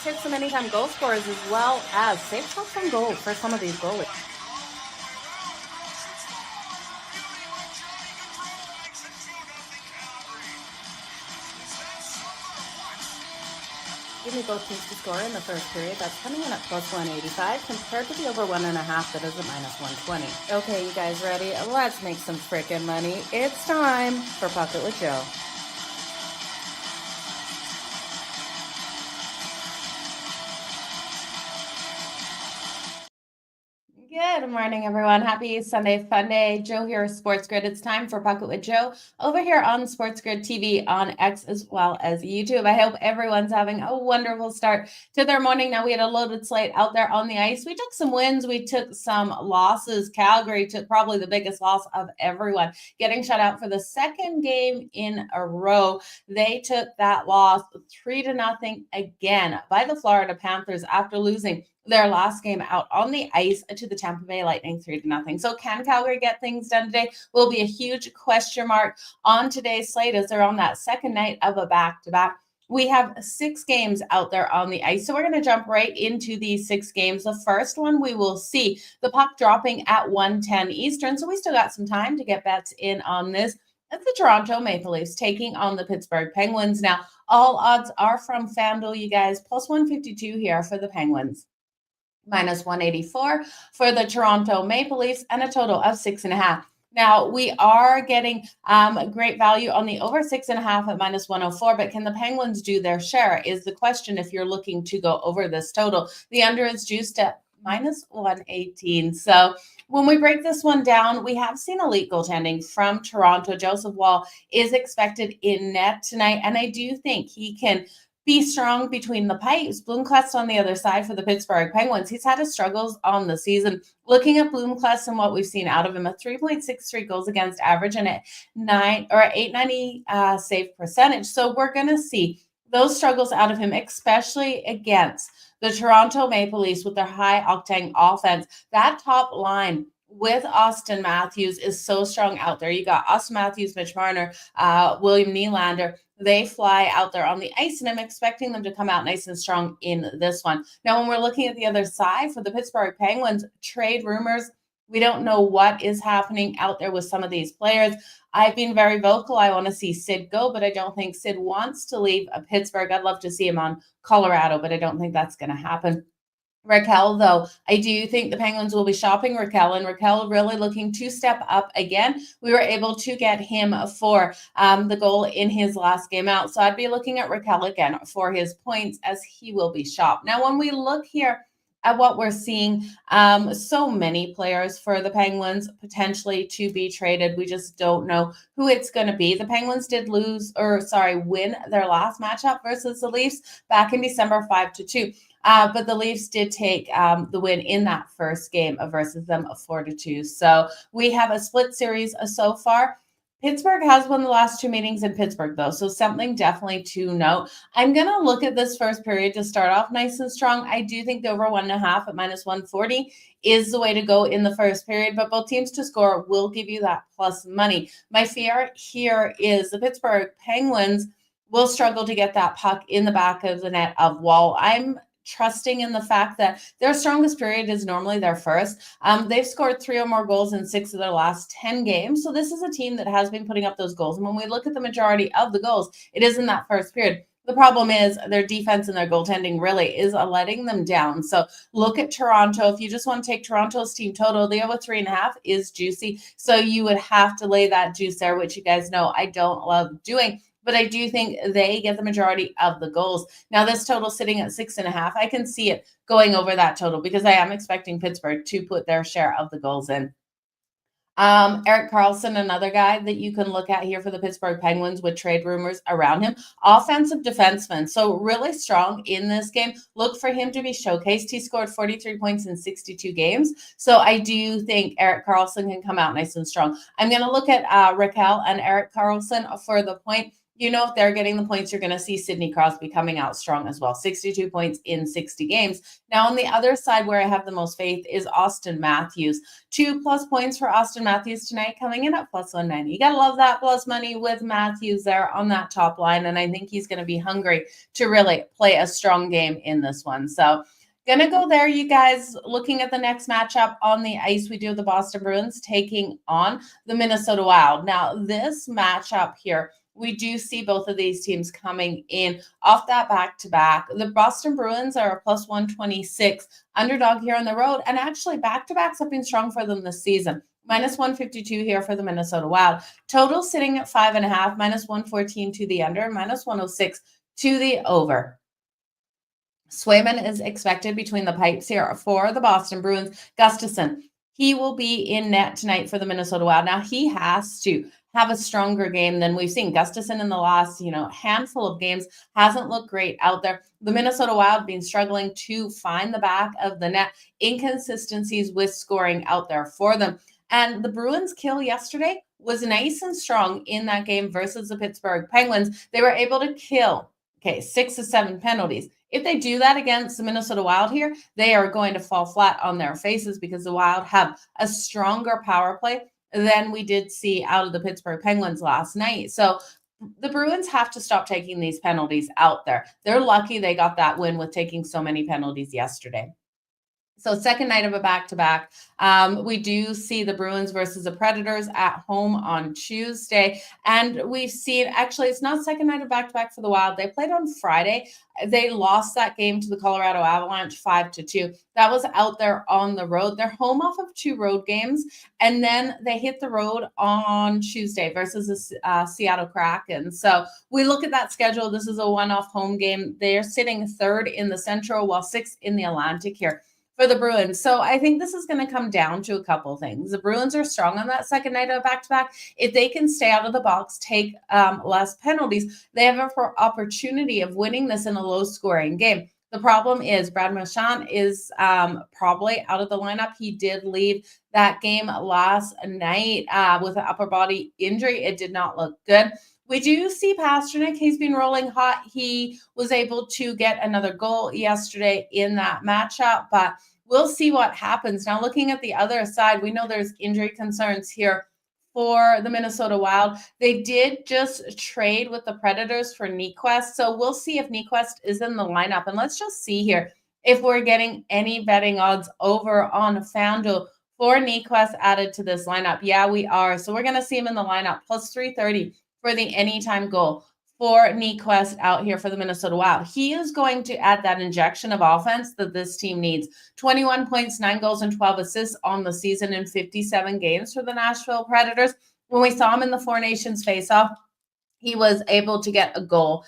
Let's hit some anytime goal scorers as well as safe shots on goal for some of these goalies. Give me both teams to score in the first period. That's coming in at plus 185 compared to the over 1.5 that is at minus 120. Okay, you guys ready? Let's make some frickin' money. It's time for Pocket with Jo. Good morning, everyone. Happy Sunday fun day. Jo here, SportsGrid. It's time for Pocket with Jo over here on SportsGrid TV on X as well as YouTube. I hope everyone's having a wonderful start to their morning. Now, we had a loaded slate out there on the ice. We took some wins. We took some losses. Calgary took probably the biggest loss of everyone, getting shut out for the second game in a row. They took that loss 3-0 again by the Florida Panthers after losing their last game out on the ice to the Tampa Bay Lightning 3-0. So can Calgary get things done today? Will be a huge question mark on today's slate as they're on that second night of a back-to-back. We have 6 games out there on the ice. So we're going to jump right into these 6 games. The first one we will see the puck dropping at 1:10 Eastern. So we still got some time to get bets in on this. That's the Toronto Maple Leafs taking on the Pittsburgh Penguins. Now, all odds are from FanDuel, you guys. Plus 152 here for the Penguins. Minus 184 for the Toronto Maple Leafs, and a total of 6.5. Now, we are getting great value on the over 6.5 at minus 104, but can the Penguins do their share is the question if you're looking to go over this total. The under is juiced at minus 118. So when we break this one down, we have seen elite goaltending from Toronto. Joseph Woll is expected in net tonight, and I do think he can be strong between the pipes. Bloomquist on the other side for the Pittsburgh Penguins. He's had his struggles on the season. Looking at Bloomquist and what we've seen out of him, a 3.63 goals against average and a 890 save percentage. So we're going to see those struggles out of him, especially against the Toronto Maple Leafs with their high octane offense. That top line with Austin Matthews is so strong out there. You got Austin Matthews, Mitch Marner, William Nylander. They fly out there on the ice, and I'm expecting them to come out nice and strong in this one. Now, when we're looking at the other side for the Pittsburgh Penguins, trade rumors, we don't know what is happening out there with some of these players. I've been very vocal. I want to see Sid go, but I don't think Sid wants to leave Pittsburgh. I'd love to see him on Colorado, but I don't think that's going to happen. Raquel, though, I do think the Penguins will be shopping Raquel, and Raquel really looking to step up again. We were able to get him for the goal in his last game out. So I'd be looking at Raquel again for his points as he will be shopped. Now, when we look here at what we're seeing, so many players for the Penguins potentially to be traded. We just don't know who it's going to be. The Penguins did win their last matchup versus the Leafs back in December 5-2. But the Leafs did take the win in that first game versus them of 4-2. So we have a split series so far. Pittsburgh has won the last 2 meetings in Pittsburgh, though, so something definitely to note. I'm going to look at this first period to start off nice and strong. I do think the over 1.5 at minus 140 is the way to go in the first period, but both teams to score will give you that plus money. My fear here is the Pittsburgh Penguins will struggle to get that puck in the back of the net of Woll. I'm trusting in the fact that their strongest period is normally their first. They've scored 3 or more goals in 6 of their last 10 games. So this is a team that has been putting up those goals. And when we look at the majority of the goals, it is in that first period. The problem is their defense and their goaltending really is letting them down. So look at Toronto. If you just want to take Toronto's team total, the over 3.5 is juicy. So you would have to lay that juice there, which you guys know I don't love doing. But I do think they get the majority of the goals. Now, this total sitting at 6.5, I can see it going over that total because I am expecting Pittsburgh to put their share of the goals in. Erik Karlsson, another guy that you can look at here for the Pittsburgh Penguins with trade rumors around him. Offensive defenseman, so really strong in this game. Look for him to be showcased. He scored 43 points in 62 games. So I do think Erik Karlsson can come out nice and strong. I'm going to look at Raquel and Erik Karlsson for the point. if they're getting the points, you're going to see Sidney Crosby coming out strong as well. 62 points in 60 games. Now, on the other side, where I have the most faith is Austin Matthews. 2+ points for Austin Matthews tonight, coming in at plus 190. You got to love that plus money with Matthews there on that top line. And I think he's going to be hungry to really play a strong game in this one. So, gonna go there, you guys. Looking at the next matchup on the ice, we do have the Boston Bruins taking on the Minnesota Wild. Now, this matchup here, we do see both of these teams coming in off that back-to-back. The Boston Bruins are a plus 126 underdog here on the road, and actually back-to-backs have been strong for them this season. Minus 152 here for the Minnesota Wild. Total sitting at 5.5, minus 114 to the under, minus 106 to the over. Swayman is expected between the pipes here for the Boston Bruins. Gustafsson, he will be in net tonight for the Minnesota Wild. Now, he has to have a stronger game than we've seen. Gustafsson in the last, handful of games hasn't looked great out there. The Minnesota Wild been struggling to find the back of the net. Inconsistencies with scoring out there for them. And the Bruins' kill yesterday was nice and strong in that game versus the Pittsburgh Penguins. They were able to kill 6 to 7 penalties. If they do that against the Minnesota Wild here, they are going to fall flat on their faces because the Wild have a stronger power play than we did see out of the Pittsburgh Penguins last night. So the Bruins have to stop taking these penalties out there. They're lucky they got that win with taking so many penalties yesterday. So second night of a back-to-back, we do see the Bruins versus the Predators at home on Tuesday. And we've seen, actually, it's not second night of back-to-back for the Wild. They played on Friday. They lost that game to the Colorado Avalanche 5-2. That was out there on the road. They're home off of 2 road games. And then they hit the road on Tuesday versus the Seattle Kraken. So we look at that schedule. This is a one-off home game. They're sitting 3rd in the Central while 6th in the Atlantic here for the Bruins. So I think this is going to come down to a couple things. The Bruins are strong on that second night of back-to-back. If they can stay out of the box, take less penalties, they have an opportunity of winning this in a low-scoring game. The problem is Brad Marchand is probably out of the lineup. He did leave that game last night with an upper body injury. It did not look good. We do see Pastrnak. He's been rolling hot. He was able to get another goal yesterday in that matchup, but we'll see what happens. Now, looking at the other side, we know there's injury concerns here for the Minnesota Wild. They did just trade with the Predators for Nyquist, so we'll see if Nyquist is in the lineup. And let's just see here if we're getting any betting odds over on FanDuel for Nyquist added to this lineup. Yeah, we are. So we're going to see him in the lineup, plus 330 for the anytime goal for Nyquist out here for the Minnesota Wild. He is going to add that injection of offense that this team needs. 21 points, 9 goals, and 12 assists on the season in 57 games for the Nashville Predators. When we saw him in the Four Nations face-off, he was able to get a goal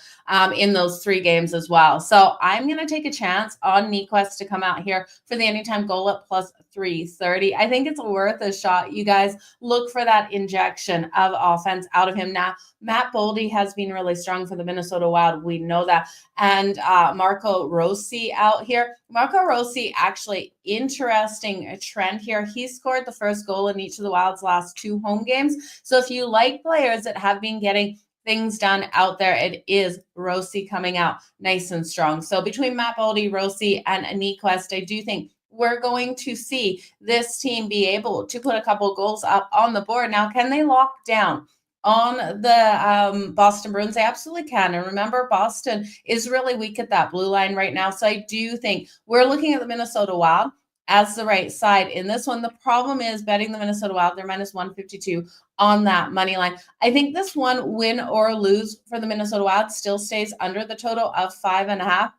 in those 3 games as well. So I'm going to take a chance on Nyquist to come out here for the anytime goal at plus 330. I think it's worth a shot. You guys look for that injection of offense out of him. Now, Matt Boldy has been really strong for the Minnesota Wild. We know that. And Marco Rossi out here. Marco Rossi, actually, interesting trend here. He scored the first goal in each of the Wild's last 2 home games. So if you like players that have been getting things done out there, it is Rossi coming out nice and strong. So between Matt Boldy, Rossi, and Nyquist, I do think we're going to see this team be able to put a couple goals up on the board. Now, can they lock down on the Boston Bruins? They absolutely can. And remember, Boston is really weak at that blue line right now. So I do think we're looking at the Minnesota Wild as the right side in this one. The problem is betting the Minnesota Wild. They're minus 152 on that money line. I think this one, win or lose for the Minnesota Wild, still stays under the total of 5.5.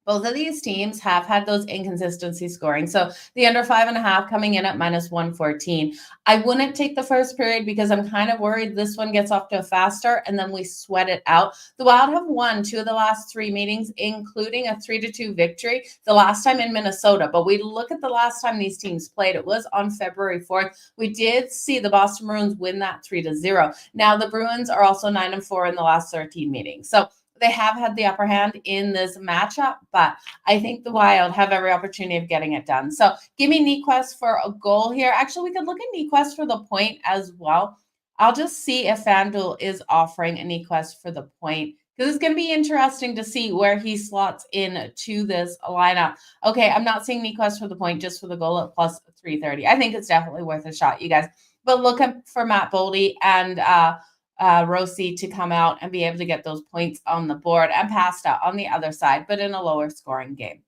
Both of these teams have had those inconsistency scoring. So the under 5.5 coming in at minus 114. I wouldn't take the first period because I'm kind of worried this one gets off to a fast start and then we sweat it out. The Wild have won 2 of the last 3 meetings, including a 3-2 victory the last time in Minnesota. But we look at the last time these teams played. It was on February 4th. We did see the Boston Bruins win that 3-0. Now the Bruins are also 9-4 in the last 13 meetings. So they have had the upper hand in this matchup, but I think the Wild have every opportunity of getting it done. So give me Nyquist for a goal here. Actually, we could look at Nyquist for the point as well. I'll just see if FanDuel is offering a Nyquist for the point, because it's going to be interesting to see where he slots in to this lineup. Okay, I'm not seeing Nyquist for the point, just for the goal at plus 330. I think it's definitely worth a shot, you guys. But look for Matt Boldy and Rossi to come out and be able to get those points on the board, and Pasta on the other side, but in a lower scoring game.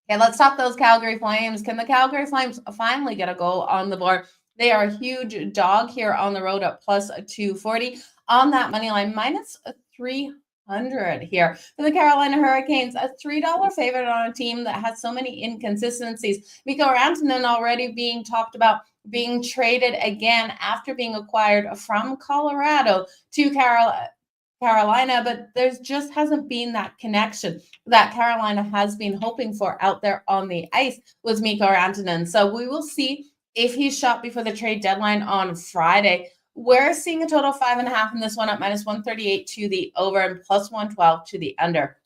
Okay, let's talk those Calgary Flames. Can the Calgary Flames finally get a goal on the board? They are a huge dog here on the road at plus 240 on that money line, minus 300 here for the Carolina Hurricanes, a $3 favorite on a team that has so many inconsistencies. Mikko Rantanen already being talked about being traded again after being acquired from Colorado to Carolina, but there's just hasn't been that connection that Carolina has been hoping for out there on the ice with Mikko Rantanen. So we will see if he's shot before the trade deadline on Friday. We're seeing a total 5.5 in this one at minus 138 to the over and plus 112 to the under.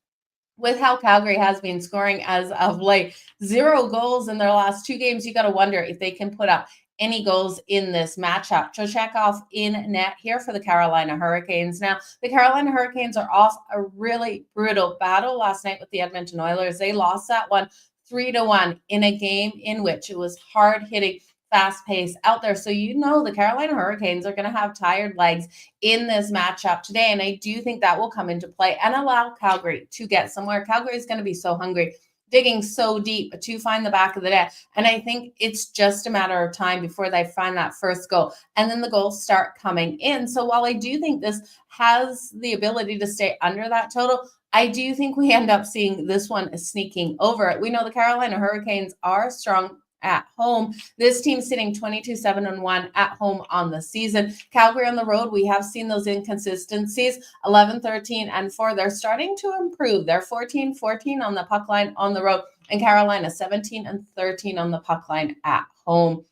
With how Calgary has been scoring as of late, 0 goals in their last 2 games, you got to wonder if they can put up any goals in this matchup. Trocheckov in net here for the Carolina Hurricanes. Now, the Carolina Hurricanes are off a really brutal battle last night with the Edmonton Oilers. They lost that one 3-1 in a game in which it was hard-hitting, fast pace out there. So the Carolina Hurricanes are going to have tired legs in this matchup today. And I do think that will come into play and allow Calgary to get somewhere. Calgary is going to be so hungry, digging so deep to find the back of the net. And I think it's just a matter of time before they find that first goal. And then the goals start coming in. So while I do think this has the ability to stay under that total, I do think we end up seeing this one sneaking over it. We know the Carolina Hurricanes are strong at home. This team sitting 22-7-1 at home on the season. Calgary on the road, we have seen those inconsistencies, 11-13-4. They're starting to improve. They're 14-14 on the puck line on the road, and Carolina 17-13 on the puck line at home.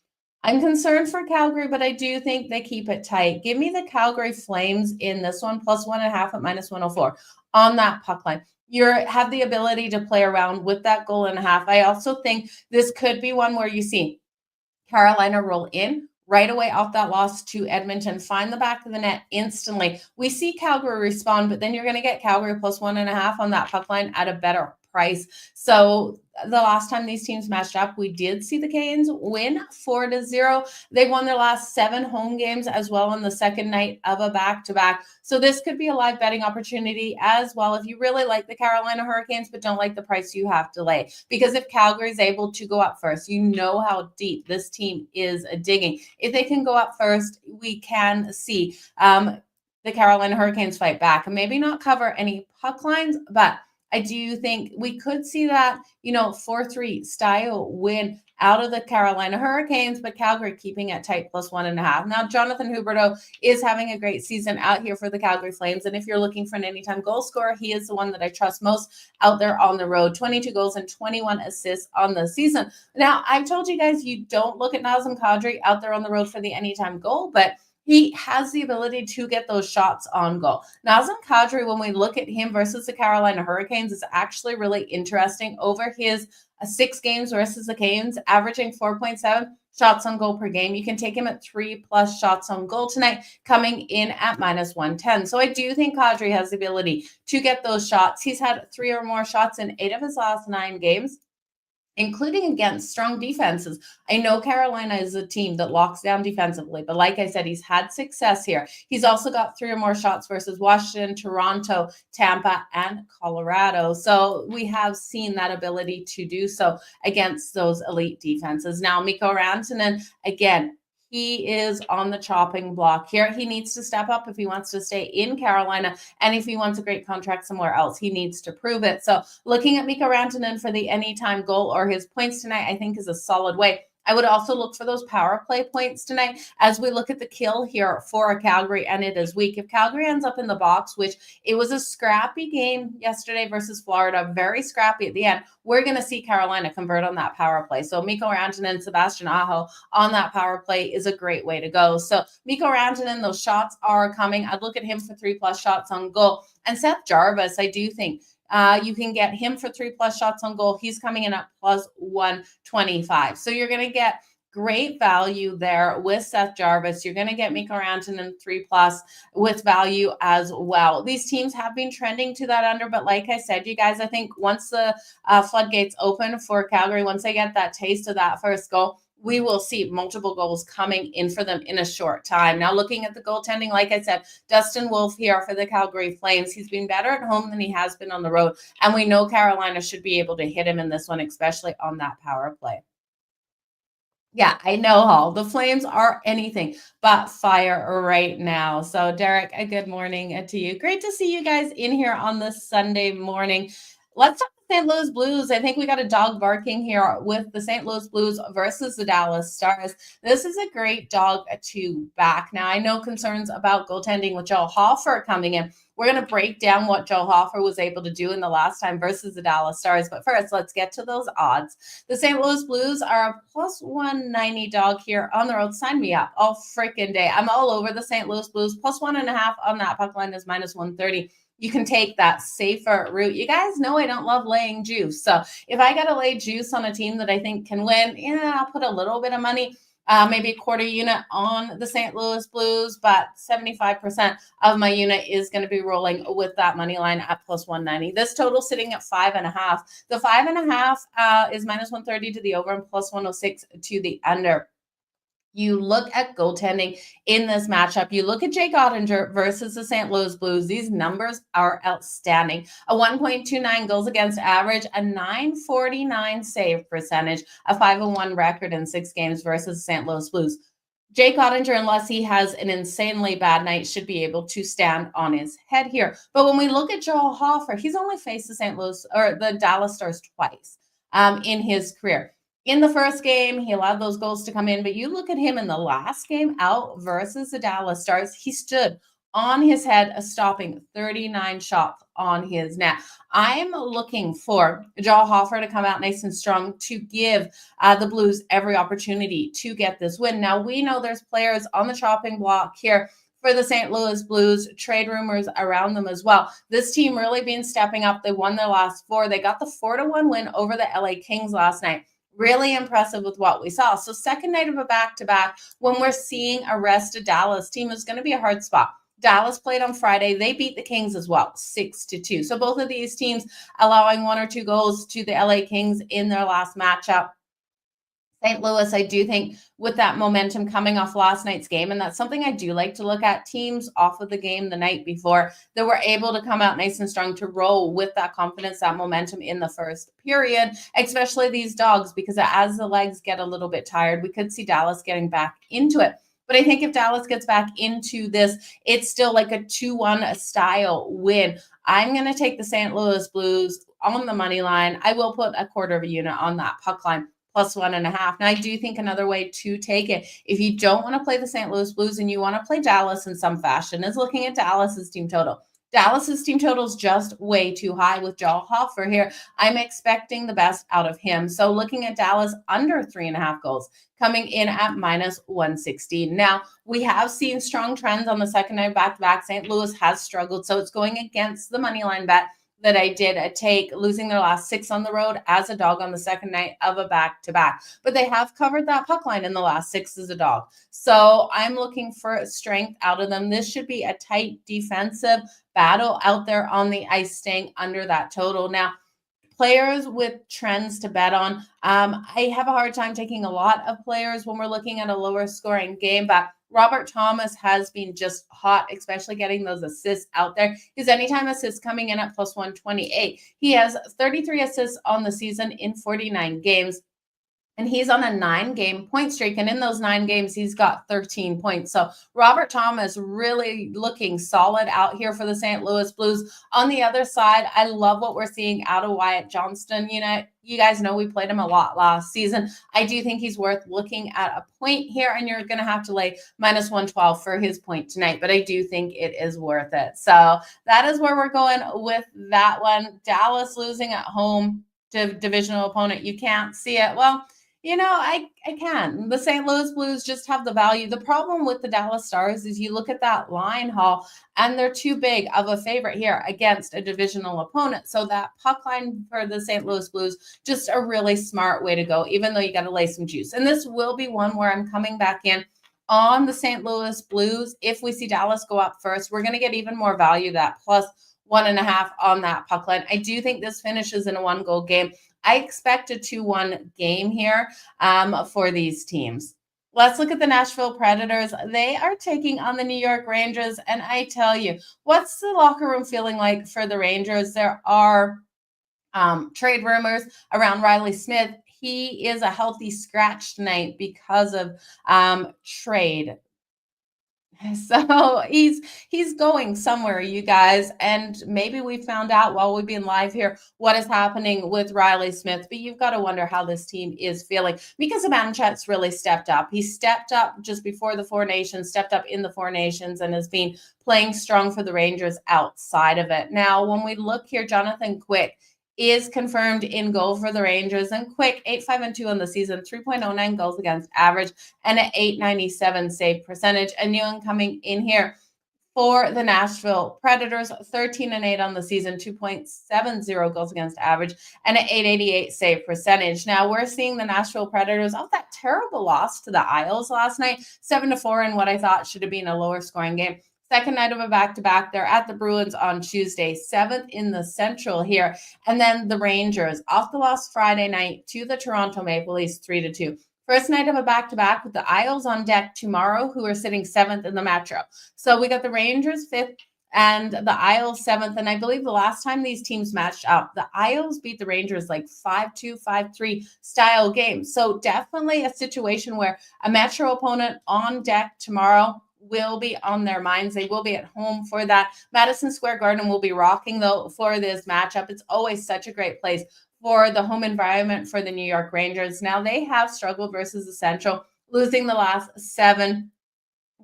I'm concerned for Calgary, but I do think they keep it tight. Give me the Calgary Flames in this one, plus 1.5 at minus 104 on that puck line. You have the ability to play around with that 1.5 goals. I also think this could be one where you see Carolina roll in right away off that loss to Edmonton, find the back of the net instantly. We see Calgary respond, but then you're going to get Calgary plus 1.5 on that puck line at a better price. So the last time these teams matched up, we did see the Canes win 4-0. They won their last 7 home games as well on the second night of a back-to-back. So this could be a live betting opportunity as well if you really like the Carolina Hurricanes but don't like the price you have to lay. Because if Calgary is able to go up first, you know how deep this team is digging. If they can go up first, we can see the Carolina Hurricanes fight back and maybe not cover any puck lines, but I do think we could see that, 4-3 style win out of the Carolina Hurricanes, but Calgary keeping it tight plus 1.5. Now, Jonathan Huberdeau is having a great season out here for the Calgary Flames. And if you're looking for an anytime goal scorer, he is the one that I trust most out there on the road. 22 goals and 21 assists on the season. Now, I've told you guys, you don't look at Nazem Kadri out there on the road for the anytime goal, but he has the ability to get those shots on goal. Nazem Kadri, when we look at him versus the Carolina Hurricanes, is actually really interesting. Over his 6 games versus the Canes, averaging 4.7 shots on goal per game. You can take him at 3+ shots on goal tonight, coming in at minus 110. So I do think Kadri has the ability to get those shots. He's had 3 or more shots in 8 of his last 9 games, including against strong defenses. I know Carolina is a team that locks down defensively, but like I said, he's had success here. He's also got 3 or more shots versus Washington, Toronto, Tampa, and Colorado. So we have seen that ability to do so against those elite defenses. Now, Mikko Rantanen, again, he is on the chopping block here. He needs to step up if he wants to stay in Carolina. And if he wants a great contract somewhere else, he needs to prove it. So looking at Mikko Rantanen for the anytime goal or his points tonight, I think is a solid way. I would also look for those power play points tonight as we look at the kill here for Calgary, and it is weak. If Calgary ends up in the box, which it was a scrappy game yesterday versus Florida, very scrappy at the end, we're going to see Carolina convert on that power play. So Mikko Rantanen, Sebastian Aho on that power play is a great way to go. So Mikko Rantanen, those shots are coming. I'd look at him for 3+ shots on goal. And Seth Jarvis, I do think you can get him for 3+ shots on goal. He's coming in at plus 125. So you're going to get great value there with Seth Jarvis. You're going to get Mikko Rantanen 3+ with value as well. These teams have been trending to that under, but like I said, you guys, I think once the floodgates open for Calgary, once they get that taste of that first goal, we will see multiple goals coming in for them in a short time. Now, looking at the goaltending, like I said, Dustin Wolf here for the Calgary Flames. He's been better at home than he has been on the road, and we know Carolina should be able to hit him in this one, especially on that power play. Yeah, I know, Hall. The Flames are anything but fire right now. So, Derek, a good morning to you. Great to see you guys in here on this Sunday morning. Let's talk St. Louis Blues. I think we got a dog barking here with the St. Louis Blues versus the Dallas Stars. This is a great dog to back. Now, I know concerns about goaltending with Joe Hofer coming in. We're going to break down what Joe Hofer was able to do in the last time versus the Dallas Stars. But first, let's get to those odds. The St. Louis Blues are a plus 190 dog here on the road. Sign me up all freaking day. I'm all over the St. Louis Blues. Plus 1.5 on that puck line is minus 130. You can take that safer route. You guys know I don't love laying juice. So if I got to lay juice on a team that I think can win, I'll put a little bit of money, maybe a quarter unit on the St. Louis Blues, but 75% of my unit is going to be rolling with that money line at plus 190. This total sitting at 5.5. The 5.5 is minus 130 to the over and plus 106 to the under. You look at goaltending in this matchup. You look at Jake Ottinger versus the St. Louis Blues. These numbers are outstanding. A 1.29 goals against average, a 949 save percentage, a 5-1 record in 6 games versus the St. Louis Blues. Jake Ottinger, unless he has an insanely bad night, should be able to stand on his head here. But when we look at Joel Hofer, he's only faced the St. Louis or the Dallas Stars twice in his career. In the first game, he allowed those goals to come in, but you look at him in the last game out versus the Dallas Stars, he stood on his head, stopping 39 shots on his net. I'm looking for Joel Hofer to come out nice and strong to give the Blues every opportunity to get this win. Now, we know there's players on the chopping block here for the St. Louis Blues, trade rumors around them as well. This team really been stepping up. They won their last 4. They got the 4-1 win over the LA Kings last night. Really impressive with what we saw. So second night of a back-to-back, when we're seeing a rested Dallas team, is going to be a hard spot. Dallas played on Friday. They beat the Kings as well, 6-2. So both of these teams allowing 1 or 2 goals to the LA Kings in their last matchup. St. Louis, I do think with that momentum coming off last night's game, and that's something I do like to look at, teams off of the game the night before that were able to come out nice and strong to roll with that confidence, that momentum in the first period, especially these dogs, because as the legs get a little bit tired, we could see Dallas getting back into it. But I think if Dallas gets back into this, it's still like a 2-1 style win. I'm going to take the St. Louis Blues on the money line. I will put a quarter of a unit on that puck line. Plus 1.5. Now, I do think another way to take it, if you don't want to play the St. Louis Blues and you want to play Dallas in some fashion, is looking at Dallas's team total. Dallas's team total is just way too high with Joel Hofer here. I'm expecting the best out of him. So looking at Dallas under 3.5 goals, coming in at minus 116. Now, we have seen strong trends on the second night back-to-back. St. Louis has struggled, so it's going against the money line bet that I did take, losing their last 6 on the road as a dog on the second night of a back-to-back. But they have covered that puck line in the last 6 as a dog. So I'm looking for strength out of them. This should be a tight defensive battle out there on the ice, staying under that total. Now, players with trends to bet on. I have a hard time taking a lot of players when we're looking at a lower scoring game, but Robert Thomas has been just hot, especially getting those assists out there. His anytime assists coming in at plus 128. He has 33 assists on the season in 49 games. And he's on a 9-game point streak. And in those 9 games, he's got 13 points. So Robert Thomas really looking solid out here for the St. Louis Blues. On the other side, I love what we're seeing out of Wyatt Johnston. You guys know we played him a lot last season. I do think he's worth looking at a point here. And you're going to have to lay minus 112 for his point tonight. But I do think it is worth it. So that is where we're going with that one. Dallas losing at home to divisional opponent. You can't see it. Well, I can. The St. Louis Blues just have the value. The problem with the Dallas Stars is you look at that line haul, and they're too big of a favorite here against a divisional opponent. So that puck line for the St. Louis Blues, just a really smart way to go, even though you got to lay some juice. And this will be one where I'm coming back in on the St. Louis Blues. If we see Dallas go up first, we're going to get even more value, that plus 1.5 on that puck line. I do think this finishes in a 1-goal game. I expect a 2-1 game here for these teams. Let's look at the Nashville Predators. They are taking on the New York Rangers. And I tell you, what's the locker room feeling like for the Rangers? There are trade rumors around Riley Smith. He is a healthy scratch tonight because of trade. So he's going somewhere, you guys, and maybe we found out while we've been live here what is happening with Riley Smith. But you've got to wonder how this team is feeling, because Zibanejad's really stepped up. He stepped up just before the Four Nations, stepped up in the Four Nations, and has been playing strong for the Rangers outside of it. Now, when we look here, Jonathan Quick is confirmed in goal for the Rangers. And Quick, 8-5-2 on the season, 3.09 goals against average, and an 897 save percentage. And Newman coming in here for the Nashville Predators, 13-8 on the season, 2.70 goals against average, and an 888 save percentage. Now we're seeing the Nashville Predators off that terrible loss to the Isles last night, 7-4 in what I thought should have been a lower scoring game. Second night of a back-to-back. They're at the Bruins on Tuesday, 7th in the Central here. And then the Rangers off the loss Friday night to the Toronto Maple Leafs, 3-2. First night of a back-to-back with the Isles on deck tomorrow, who are sitting 7th in the Metro. So we got the Rangers 5th and the Isles 7th. And I believe the last time these teams matched up, the Isles beat the Rangers like 5-2, 5-3 style games. So definitely a situation where a Metro opponent on deck tomorrow will be on their minds. They will be at home for that. Madison Square Garden will be rocking, though, for this matchup. It's always such a great place for the home environment for the New York Rangers. Now, they have struggled versus the Central, losing the last 7.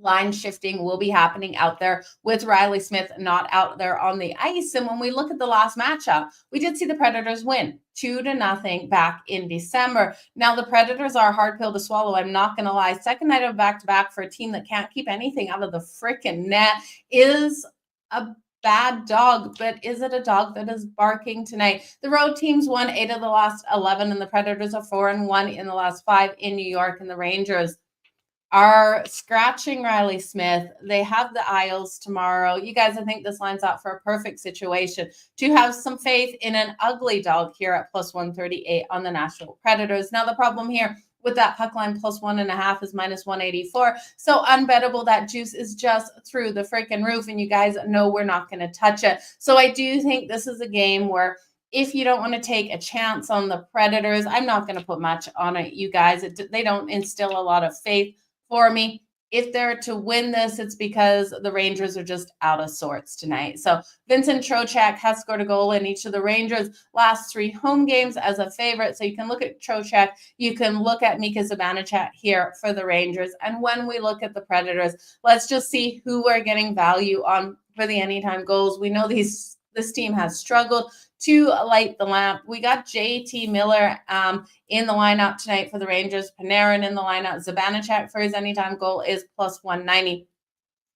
Line shifting will be happening out there with Riley Smith not out there on the ice. And when we look at the last matchup, we did see the Predators win 2-0 back in December. Now, the Predators are a hard pill to swallow. I'm not going to lie. Second night of back-to-back for a team that can't keep anything out of the freaking net is a bad dog, but is it a dog that is barking tonight? The road teams won 8 of the last 11, and the Predators are 4-1 in the last 5 in New York, and the Rangers are scratching Riley Smith. They have the Isles tomorrow. You guys, I think this lines up for a perfect situation to have some faith in an ugly dog here at plus 138 on the Nashville Predators. Now, the problem here with that puck line plus 1.5 is minus 184. So unbettable. That juice is just through the freaking roof. And you guys know we're not going to touch it. So I do think this is a game where if you don't want to take a chance on the Predators, I'm not going to put much on it, you guys. They don't instill a lot of faith for me. If they're to win this, it's because the Rangers are just out of sorts tonight. So Vincent Trocheck has scored a goal in each of the Rangers' last 3 home games as a favorite. So you can look at Trocheck. You can look at Mika Zibanejad here for the Rangers. And when we look at the Predators, let's just see who we're getting value on for the anytime goals. We know this team has struggled to light the lamp. We got JT Miller in the lineup tonight for the Rangers. Panarin in the lineup. Zibanejad for his anytime goal is plus 190.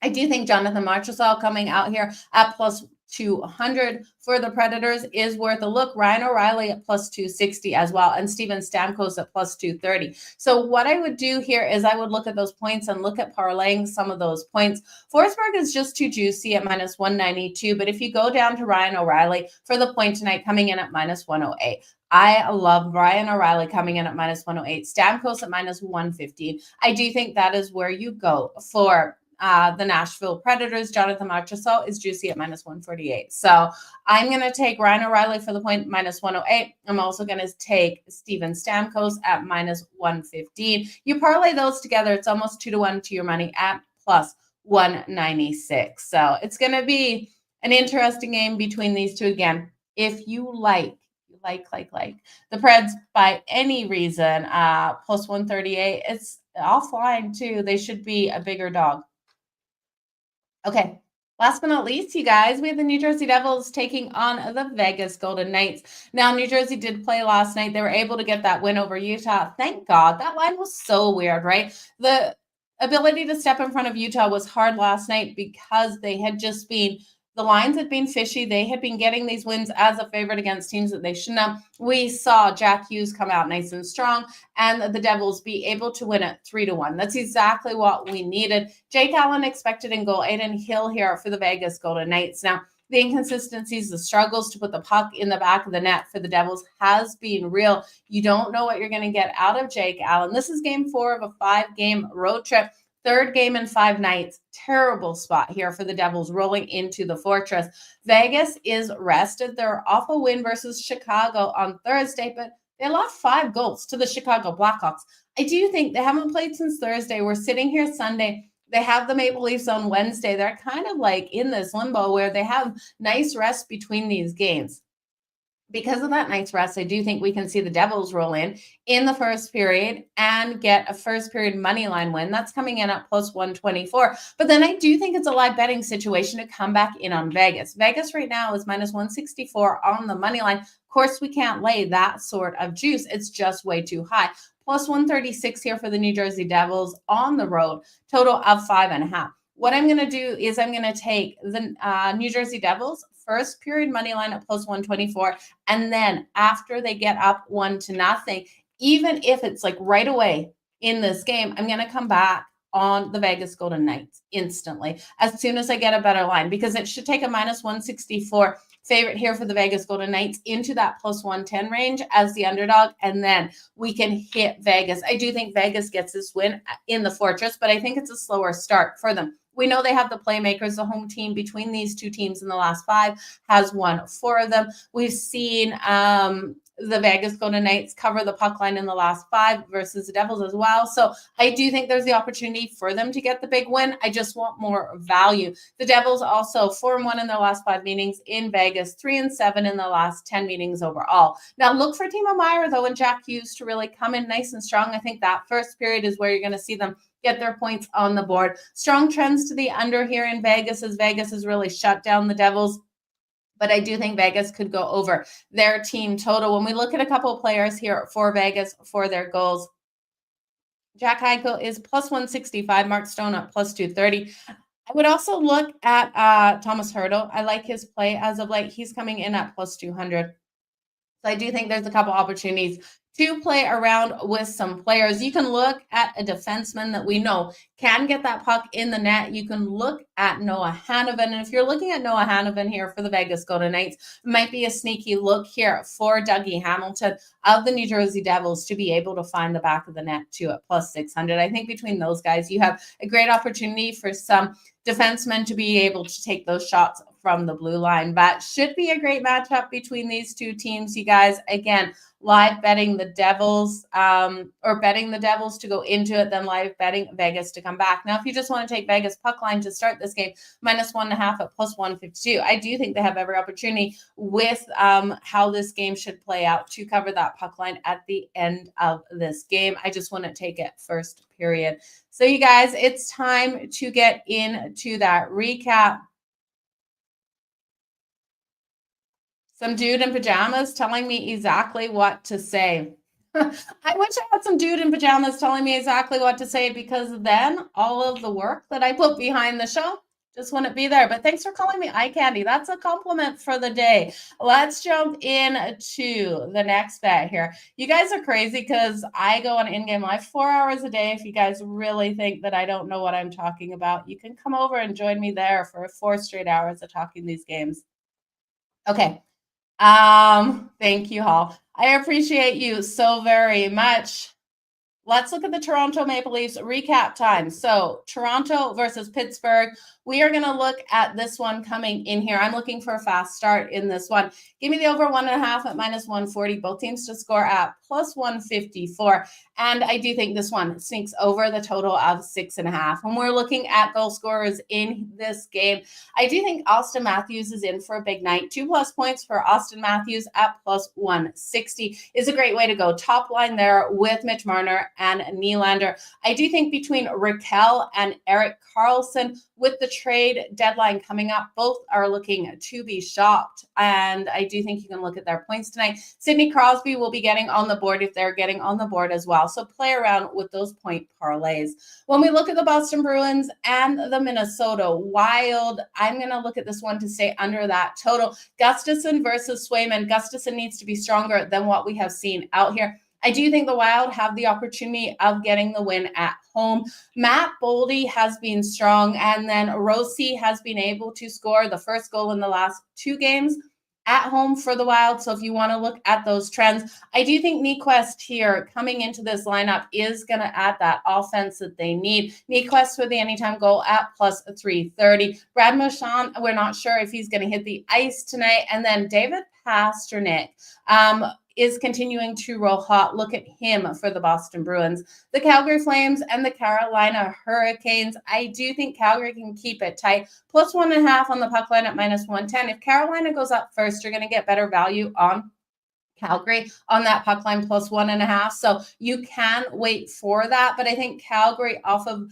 I do think Jonathan Marchessault coming out here at plus 200 for the Predators is worth a look. Ryan O'Reilly at plus 260 as well, and Steven Stamkos at plus 230. So what I would do here is I would look at those points and look at parlaying some of those points. Forsberg is just too juicy at minus 192, but if you go down to Ryan O'Reilly for the point tonight, coming in at minus 108. I love Ryan O'Reilly coming in at minus 108. Stamkos at minus 115. I do think that is where you go for the Nashville Predators. Jonathan Marchessault is juicy at minus 148. So I'm going to take Ryan O'Reilly for the point, minus 108. I'm also going to take Steven Stamkos at minus 115. You parlay those together, it's almost 2-1 to your money at plus 196. So it's going to be an interesting game between these two. Again, if you like the Preds by any reason, plus 138, it's offline too. They should be a bigger dog. Okay, Last but not least, you guys, we have the New Jersey Devils taking on the Vegas Golden Knights. Now, New Jersey did play last night. They were able to get that win over Utah. Thank God. That line was so weird, right? The ability to step in front of Utah was hard last night because they had just been the lines had been fishy. They had been getting these wins as a favorite against teams that they shouldn't have. We saw Jack Hughes come out nice and strong and the Devils be able to win it 3-1. That's exactly what we needed. Jake Allen expected in goal. Aiden Hill here for the Vegas Golden Knights. Now, the inconsistencies, the struggles to put the puck in the back of the net for the Devils has been real. You don't know what you're going to get out of Jake Allen. This is game 4 of a 5-game road trip. Third game in 5 nights. Terrible spot here for the Devils rolling into the Fortress. Vegas is rested. They're off a win versus Chicago on Thursday, but they lost 5 goals to the Chicago Blackhawks. I do think they haven't played since Thursday. We're sitting here Sunday. They have the Maple Leafs on Wednesday. They're kind of like in this limbo where they have nice rest between these games. Because of that nice rest, I do think we can see the Devils roll in the first period and get a first period money line win. That's coming in at plus 124. But then I do think it's a live betting situation to come back in on Vegas. Vegas right now is minus 164 on the money line. Of course, we can't lay that sort of juice. It's just way too high. Plus 136 here for the New Jersey Devils on the road, total of 5.5. What I'm going to do is I'm going to take the New Jersey Devils first period money line at plus 124. And then after they get up 1-0, even if it's like right away in this game, I'm going to come back on the Vegas Golden Knights instantly as soon as I get a better line, because it should take a minus 164 favorite here for the Vegas Golden Knights into that plus 110 range as the underdog. And then we can hit Vegas. I do think Vegas gets this win in the Fortress, but I think it's a slower start for them. We know they have the playmakers. The home team between these two teams in the last 5 has won 4 of them. We've seen the Vegas Golden Knights cover the puck line in the last 5 versus the Devils as well. So I do think there's the opportunity for them to get the big win. I just want more value. The Devils also 4-1 in their last 5 meetings in Vegas, 3-7 in the last 10 meetings overall. Now look for Timo Meier though and Jack Hughes to really come in nice and strong. I think that first period is where you're going to see them get their points on the board. Strong trends to the under here in Vegas as Vegas has really shut down the Devils. But I do think Vegas could go over their team total. When we look at a couple of players here for Vegas for their goals, Jack Eichel is plus 165, Mark Stone at plus 230. I would also look at Thomas Hertl. I like his play as of late. He's coming in at plus 200. So I do think there's a couple opportunities to play around with some players. You can look at a defenseman that we know can get that puck in the net. You can look at Noah Hanifin. And if you're looking at Noah Hanifin here for the Vegas Golden Knights, it might be a sneaky look here for Dougie Hamilton of the New Jersey Devils to be able to find the back of the net too at plus 600. I think between those guys, you have a great opportunity for some defensemen to be able to take those shots from the blue line. But should be a great matchup between these two teams, you guys. Again, live betting the Devils or betting the Devils to go into it, then live betting Vegas to come back. Now, if you just want to take Vegas puck line to start this game, minus 1.5 at plus 152, I do think they have every opportunity with how this game should play out to cover that puck line at the end of this game. I just want to take it first period. So you guys, it's time to get into that recap. Some dude in pajamas telling me exactly what to say. I wish I had some dude in pajamas telling me exactly what to say, because then all of the work that I put behind the show just wouldn't be there. But thanks for calling me eye candy. That's a compliment for the day. Let's jump into the next bet here. You guys are crazy because I go on in-game live 4 hours a day. If you guys really think that I don't know what I'm talking about, you can come over and join me there for 4 straight hours of talking these games. Okay. Thank you, Hall. I appreciate you so very much. Let's look at the Toronto Maple Leafs recap time. So Toronto versus Pittsburgh. We are going to look at this one coming in here. I'm looking for a fast start in this one. Give me the over 1.5 at minus 140. Both teams to score at plus 154. And I do think this one sneaks over the total of 6.5. When we're looking at goal scorers in this game, I do think Austin Matthews is in for a big night. 2+ points for Austin Matthews at plus 160 is a great way to go. Top line there with Mitch Marner and Nylander. I do think between Raquel and Erik Karlsson, with the trade deadline coming up, both are looking to be shopped. And I do think you can look at their points tonight. Sidney Crosby will be getting on the board if they're getting on the board as well. So play around with those point parlays. When we look at the Boston Bruins and the Minnesota Wild, I'm going to look at this one to stay under that total. Gustafsson versus Swayman. Gustafsson needs to be stronger than what we have seen out here. I do think the Wild have the opportunity of getting the win at home. Matt Boldy has been strong, and then Rossi has been able to score the first goal in the last 2 games at home for the Wild. So if you want to look at those trends, I do think Nyquist here coming into this lineup is going to add that offense that they need. Nyquist with the anytime goal at plus 330. Brad Marchand, we're not sure if he's going to hit the ice tonight. And then David Pastrnak is continuing to roll hot. Look at him for the Boston Bruins. The Calgary Flames and the Carolina Hurricanes. I do think Calgary can keep it tight. Plus 1.5 on the puck line at minus 110. If Carolina goes up first, you're going to get better value on Calgary on that puck line plus 1.5. So you can wait for that. But I think Calgary off of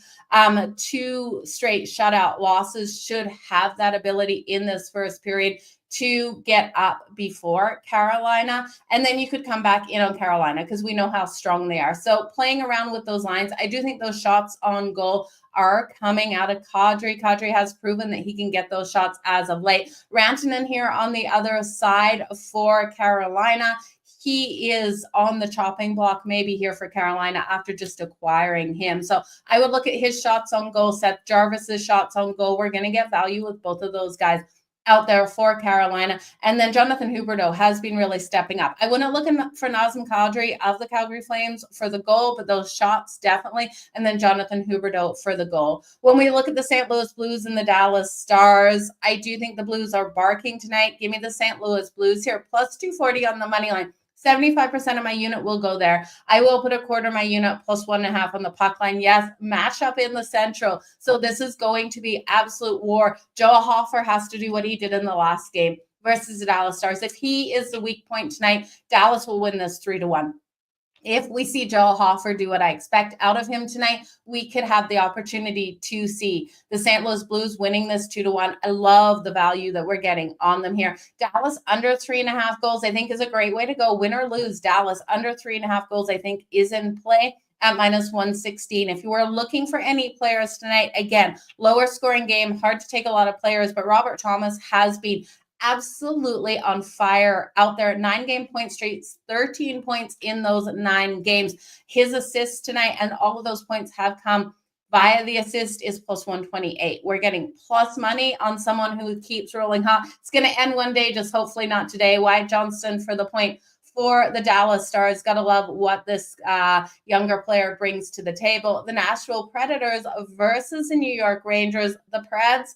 2 straight shutout losses should have that ability in this first period to get up before Carolina. And then you could come back in on Carolina because we know how strong they are. So playing around with those lines, I do think those shots on goal are coming out of Kadri. Kadri has proven that he can get those shots as of late. Rantanen here on the other side for Carolina. He is on the chopping block maybe here for Carolina after just acquiring him. So I would look at his shots on goal, Seth Jarvis's shots on goal. We're going to get value with both of those guys out there for Carolina. And then Jonathan Huberdeau has been really stepping up. I wouldn't look for Nazem Kadri of the Calgary Flames for the goal, but those shots definitely. And then Jonathan Huberdeau for the goal. When we look at the St. Louis Blues and the Dallas Stars, I do think the Blues are barking tonight. Give me the St. Louis Blues here, plus 240 on the money line. 75% of my unit will go there. I will put a quarter of my unit plus 1.5 on the puck line. Yes, matchup in the Central. So this is going to be absolute war. Joe Hofer has to do what he did in the last game versus the Dallas Stars. If he is the weak point tonight, Dallas will win this 3-1. If we see Joel Hofer do what I expect out of him tonight, we could have the opportunity to see the St. Louis Blues winning this 2-1. I love the value that we're getting on them here. Dallas under 3.5 goals, I think is a great way to go. Win or lose, Dallas under 3.5 goals, I think is in play at minus 116. If you are looking for any players tonight, again, lower scoring game, hard to take a lot of players, but Robert Thomas has been absolutely on fire out there. 9-game point streaks, 13 points in those 9 games. His assists tonight and all of those points have come via the assist is plus 128. We're getting plus money on someone who keeps rolling hot. It's going to end one day, just hopefully not today. Wyatt Johnston for the point for the Dallas Stars. Got to love what this younger player brings to the table. The Nashville Predators versus the New York Rangers. The Preds,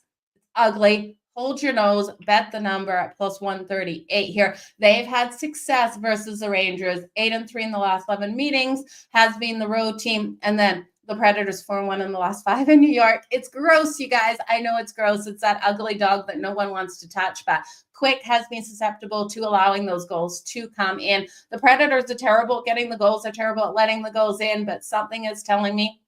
ugly. Hold your nose, bet the number at plus 138 here. They've had success versus the Rangers. 8-3 in the last 11 meetings has been the road team. And then the Predators 4-1 in the last 5 in New York. It's gross, you guys. I know it's gross. It's that ugly dog that no one wants to touch. But Quick has been susceptible to allowing those goals to come in. The Predators are terrible at getting the goals. They're terrible at letting the goals in. But something is telling me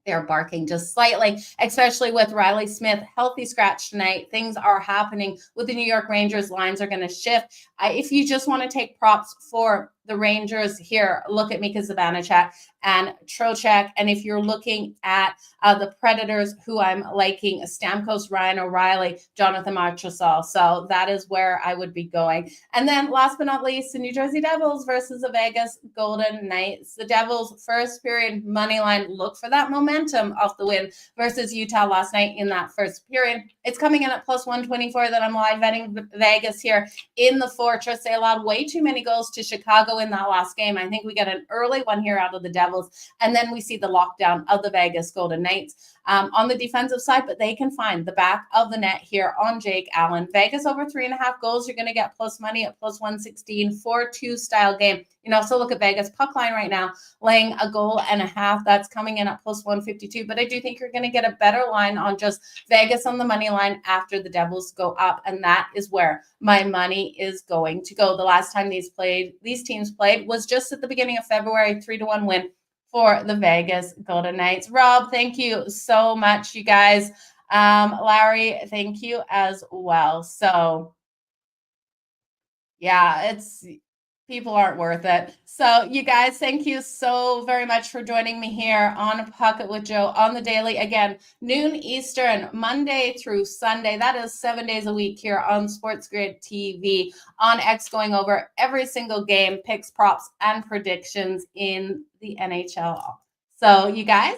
they're barking just slightly, especially with Riley Smith, healthy scratch tonight. Things are happening with the New York Rangers. Lines are going to shift. If you just want to take props for the Rangers here, look at Mika Zibanejad and Trocheck. And if you're looking at the Predators, who I'm liking, Stamkos, Ryan O'Reilly, Jonathan Marchessault. So that is where I would be going. And then last but not least, the New Jersey Devils versus the Vegas Golden Knights. The Devils first period money line, look for that momentum off the win versus Utah last night in that first period. It's coming in at plus 124 that I'm live betting Vegas here in the Fortress. They allowed way too many goals to Chicago in that last game. I think we get an early one here out of the Devils, and then we see the lockdown of the Vegas Golden Knights on the defensive side, but they can find the back of the net here on Jake Allen. Vegas over 3.5 goals, you're going to get plus money at plus 116, 4-2 style game. You know, also look at Vegas puck line right now, laying 1.5 goals. That's coming in at plus 152, but I do think you're going to get a better line on just Vegas on the money line after the Devils go up, and that is where my money is going to go. The last time these teams played was just at the beginning of February, 3-1 win for the Vegas Golden Knights. Rob, thank you so much, you guys. Larry, thank you as well. So yeah, people aren't worth it. So you guys, thank you so very much for joining me here on Pocket with Joe on the daily. Again, noon Eastern, Monday through Sunday. That is 7 days a week here on SportsGrid TV on X, going over every single game, picks, props, and predictions in the NHL. So you guys,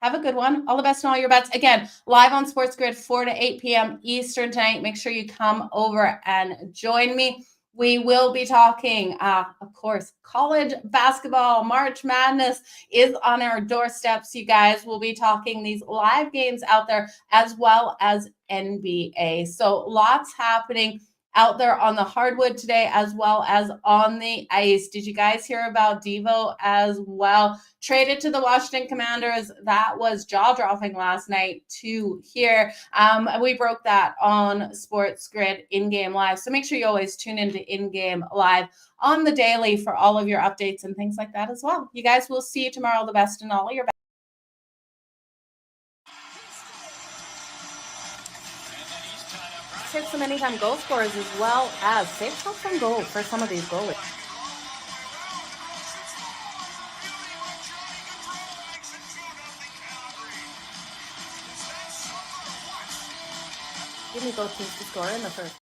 have a good one. All the best in all your bets. Again, live on SportsGrid 4 to 8 p.m. Eastern tonight. Make sure you come over and join me. We will be talking, of course, college basketball. March Madness is on our doorsteps, you guys. We'll be talking these live games out there as well as NBA. So lots happening out there on the hardwood today as well as on the ice. Did you guys hear about Devo as well? Traded to the Washington Commanders. That was jaw-dropping last night to hear. We broke that on SportsGrid in-game live. So make sure you always tune into in-game live on the daily for all of your updates and things like that as well. You guys, will see you tomorrow. All the best in all your hit some anytime goal scorers as well as safe shots from goal for some of these goalies. Give me both teams to score in the first.